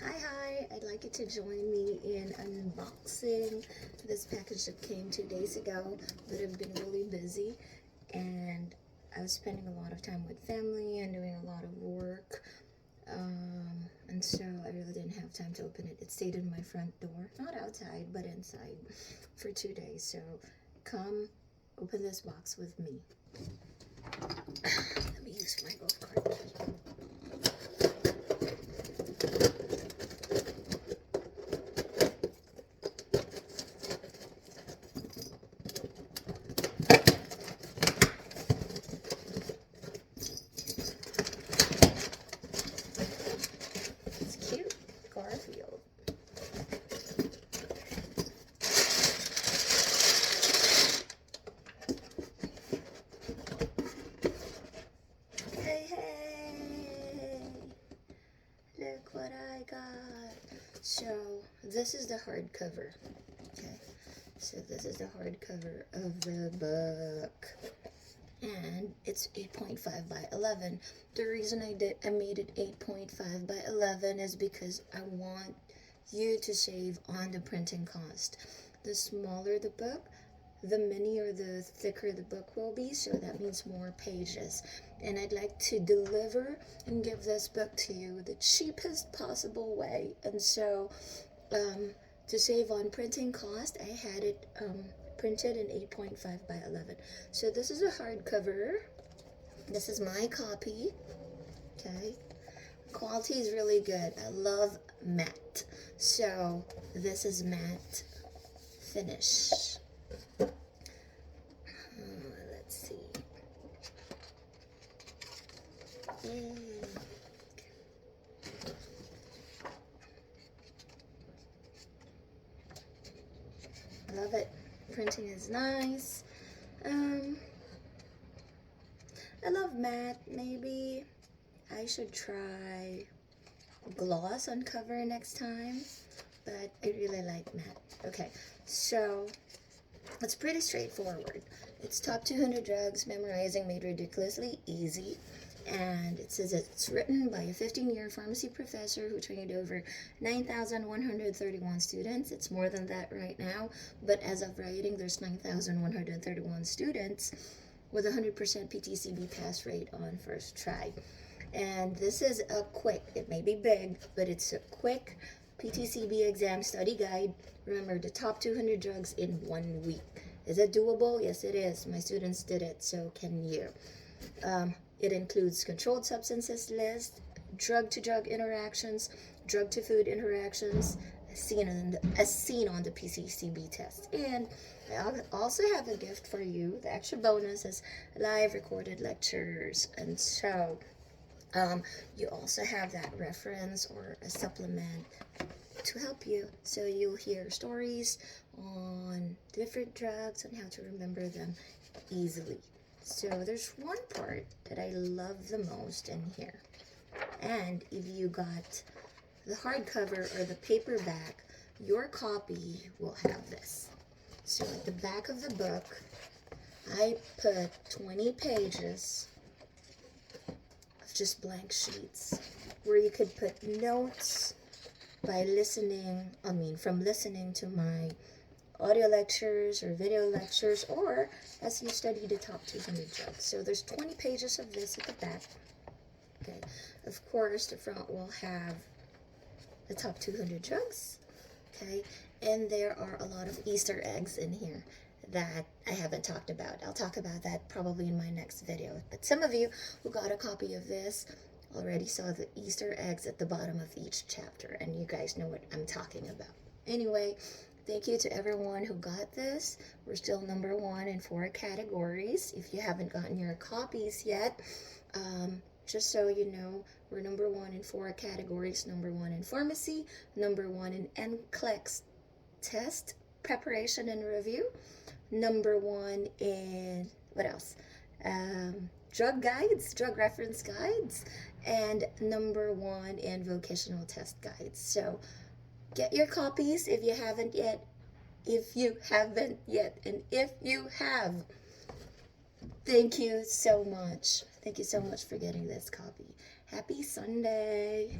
Hi, I'd like you to join me in unboxing this package that came 2 days ago, but I've been really busy and I was spending a lot of time with family and doing a lot of work, and so I really didn't have time to open it. It stayed in my front door, not outside, but inside for 2 days, so come open this box with me. Let me use my golf cart key. Garfield. Hey, look what I got. So this is the hardcover. Okay, so this is the hardcover of the book, and it's 8.5 by 11. The reason I made it 8.5 by 11 is because I want you to save on the printing cost. The smaller the book, the minier the thicker the book will be, so that means more pages. And I'd like to deliver and give this book to you the cheapest possible way. And so to save on printing cost, I had it printed in 8.5 by 11. So this is a hardcover. This is my copy. Okay, quality is really good. I love matte, so this is matte finish. Let's see. I love it. Printing is nice. I love matte. Maybe I should try gloss on cover next time, but I really like matte. Okay, so it's pretty straightforward. It's top 200 drugs, memorizing made ridiculously easy. And it says it's written by a 15-year pharmacy professor who trained over 9,131 students. It's more than that right now, but as of writing, there's 9,131 students with 100% PTCB pass rate on first try. And this is a quick, it may be big, but it's a quick PTCB exam study guide. Remember, the top 200 drugs in 1 week. Is it doable? Yes, it is. My students did it, so can you. It includes controlled substances list, drug-to-drug interactions, drug-to-food interactions, as seen on the PTCB test. And I also have a gift for you. The extra bonus is live recorded lectures. And so you also have that reference or a supplement to help you. So you'll hear stories on different drugs and how to remember them easily. So there's one part that I love the most in here. And if you got the hardcover or the paperback, your copy will have this. So at the back of the book, I put 20 pages of just blank sheets where you could put notes by from listening to my audio lectures or video lectures, or as you study the top 200 drugs. So there's 20 pages of this at the back. Okay, of course the front will have the top 200 drugs. Okay, and there are a lot of Easter eggs in here that I haven't talked about. I'll talk about that probably in my next video. But some of you who got a copy of this already saw the Easter eggs at the bottom of each chapter, and you guys know what I'm talking about. Anyway, thank you to everyone who got this. We're still number 1 in 4 categories. If you haven't gotten your copies yet, just so you know, we're number 1 in 4 categories. Number 1 in pharmacy, number 1 in NCLEX test preparation and review, number 1 in, what else? Drug guides, drug reference guides, and number 1 in vocational test guides. So get your copies if you haven't yet. If you haven't yet, and if you have, thank you so much. Thank you so much for getting this copy. Happy Sunday.